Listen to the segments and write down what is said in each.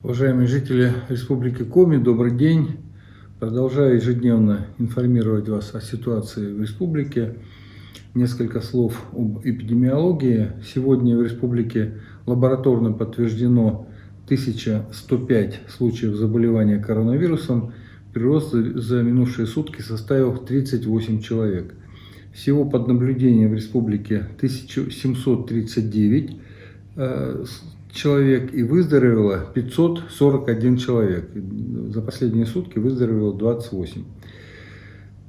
Уважаемые жители Республики Коми, добрый день. Продолжаю ежедневно информировать вас о ситуации в республике. Несколько слов об эпидемиологии. Сегодня в республике лабораторно подтверждено 1105 случаев заболевания коронавирусом. Прирост за минувшие сутки составил 38 человек. Всего под наблюдением в республике 1739 человек и выздоровело 541 человек. За последние сутки выздоровело 28.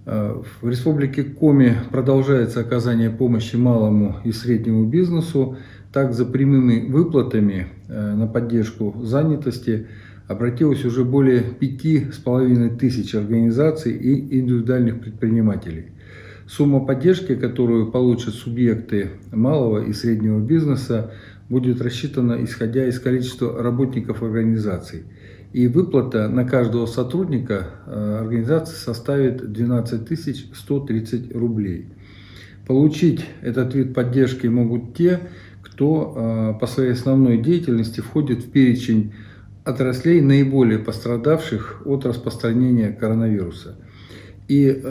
В Республике Коми продолжается оказание помощи малому и среднему бизнесу. Так, за прямыми выплатами на поддержку занятости обратилось уже более 5500 организаций и индивидуальных предпринимателей. Сумма поддержки, которую получат субъекты малого и среднего бизнеса, будет рассчитана исходя из количества работников организаций. И выплата на каждого сотрудника организации составит 12 130 рублей. Получить этот вид поддержки могут те, кто по своей основной деятельности входит в перечень отраслей, наиболее пострадавших от распространения коронавируса. И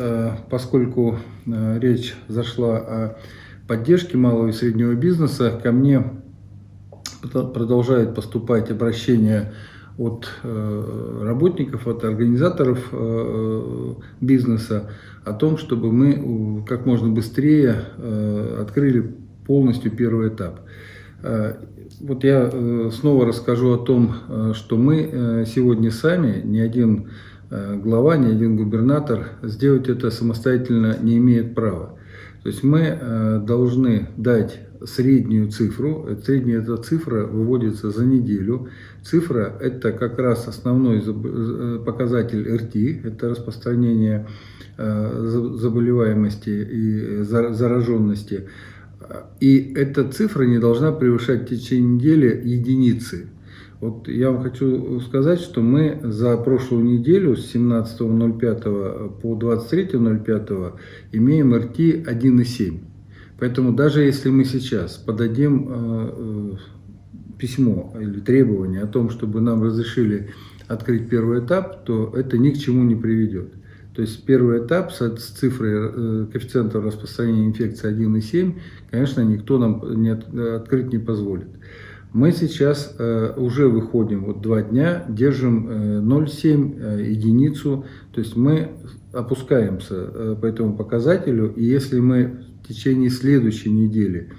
поскольку речь зашла о поддержке малого и среднего бизнеса, ко мне продолжают поступать обращения от работников, от организаторов бизнеса о том, чтобы мы как можно быстрее открыли полностью первый этап. Вот я снова расскажу о том, что мы сегодня сами, ни один глава, ни один губернатор сделать это самостоятельно не имеет права. То есть мы должны дать среднюю цифру. Средняя эта цифра выводится за неделю. Цифра – это как раз основной показатель РТ, это распространение заболеваемости и зараженности. И эта цифра не должна превышать в течение недели единицы. Вот я вам хочу сказать, что мы за прошлую неделю с 17.05 по 23.05 имеем РТ 1,7. Поэтому даже если мы сейчас подадим письмо или требование о том, чтобы нам разрешили открыть первый этап, то это ни к чему не приведет. То есть первый этап с цифрой коэффициента распространения инфекции 1,7, конечно, никто нам открыть не позволит. Мы сейчас уже выходим, вот 2 дня, держим 0,7 единицу, то есть мы опускаемся по этому показателю, и если мы в течение следующей недели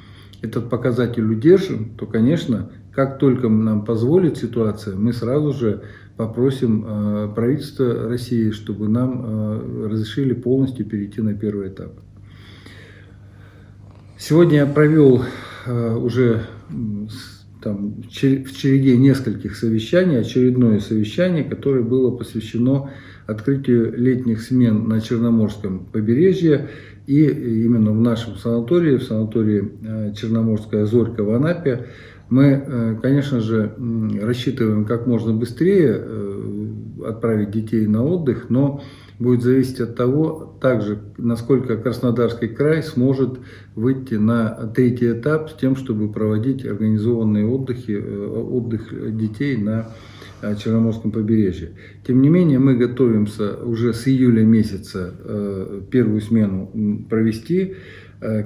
этот показатель удержим, то, конечно, как только нам позволит ситуация, мы сразу же попросим правительство России, чтобы нам разрешили полностью перейти на первый этап. Сегодня я провел уже в череде нескольких совещаний, очередное совещание, которое было посвящено открытию летних смен на Черноморском побережье и именно в нашем санатории, в санатории Черноморская Зорька в Анапе. Мы, конечно же, рассчитываем как можно быстрее отправить детей на отдых, но будет зависеть от того, также, насколько Краснодарский край сможет выйти на 3-й этап с тем, чтобы проводить организованные отдых детей на Черноморском побережье. Тем не менее, мы готовимся уже с июля месяца первую смену провести.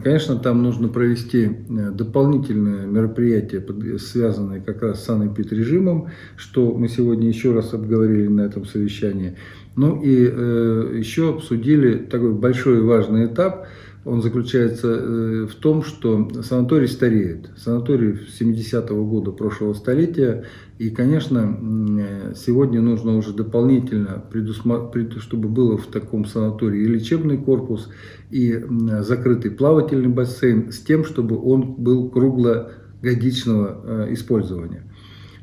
Конечно, там нужно провести дополнительные мероприятия, связанные как раз с санэпид-режимом, что мы сегодня еще раз обговорили на этом совещании. Ну и еще обсудили такой большой и важный этап. Он заключается в том, что санаторий стареет. Санаторий 70-го года прошлого столетия. И, конечно, сегодня нужно уже дополнительно чтобы было в таком санатории и лечебный корпус, и закрытый плавательный бассейн, с тем, чтобы он был круглогодичного использования.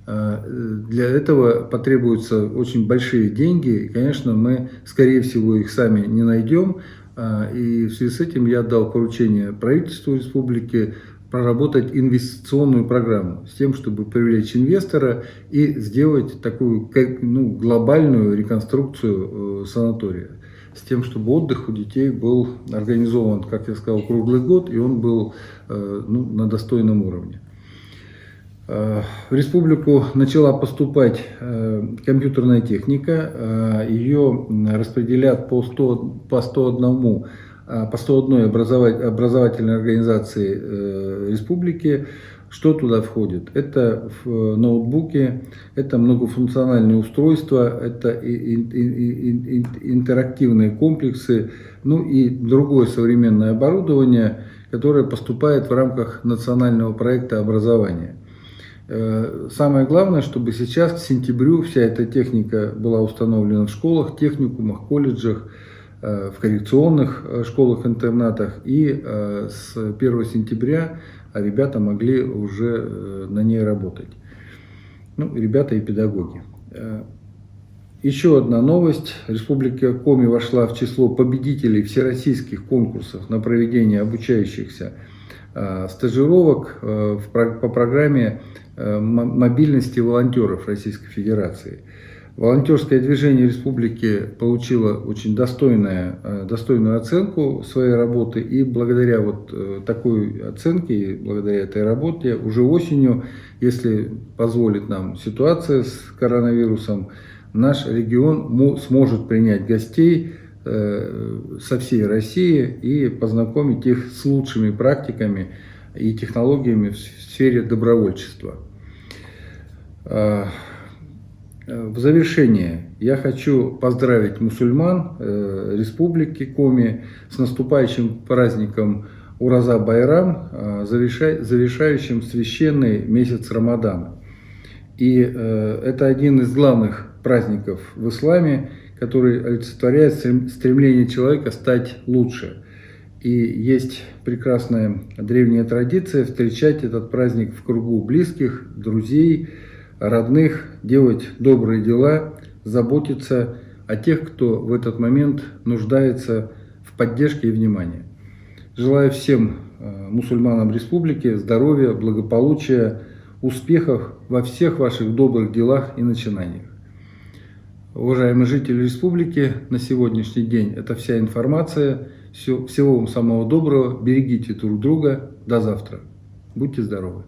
Для этого потребуются очень большие деньги. И, конечно, мы, скорее всего, их сами не найдем. И в связи с этим я дал поручение правительству республики проработать инвестиционную программу с тем, чтобы привлечь инвестора и сделать такую глобальную реконструкцию санатория. С тем, чтобы отдых у детей был организован, как я сказал, круглый год, и он был на достойном уровне. В республику начала поступать компьютерная техника, ее распределят по 101 образовательной организации республики. Что туда входит? Это ноутбуки, это многофункциональные устройства, это интерактивные комплексы, ну и другое современное оборудование, которое поступает в рамках национального проекта образования. Самое главное, чтобы сейчас, к сентябрю, вся эта техника была установлена в школах, техникумах, колледжах, в коррекционных школах-интернатах. И с 1 сентября ребята могли уже на ней работать. Ну, ребята и педагоги. Еще одна новость. Республика Коми вошла в число победителей всероссийских конкурсов на проведение обучающихся стажировок по программе мобильности волонтеров Российской Федерации. Волонтерское движение республики получило очень достойную оценку своей работы, и благодаря вот такой оценке, благодаря этой работе, уже осенью, если позволит нам ситуация с коронавирусом, наш регион сможет принять гостей со всей России и познакомить их с лучшими практиками и технологиями в сфере добровольчества. В завершение я хочу поздравить мусульман Республики Коми с наступающим праздником Ураза-Байрам, завершающим священный месяц Рамадана. И это один из главных праздников в исламе, который олицетворяет стремление человека стать лучше. И есть прекрасная древняя традиция встречать этот праздник в кругу близких, друзей, родных, делать добрые дела, заботиться о тех, кто в этот момент нуждается в поддержке и внимании. Желаю всем мусульманам республики здоровья, благополучия, успехов во всех ваших добрых делах и начинаниях. Уважаемые жители республики, на сегодняшний день это вся информация. Всего вам самого доброго, берегите друг друга. До завтра. Будьте здоровы.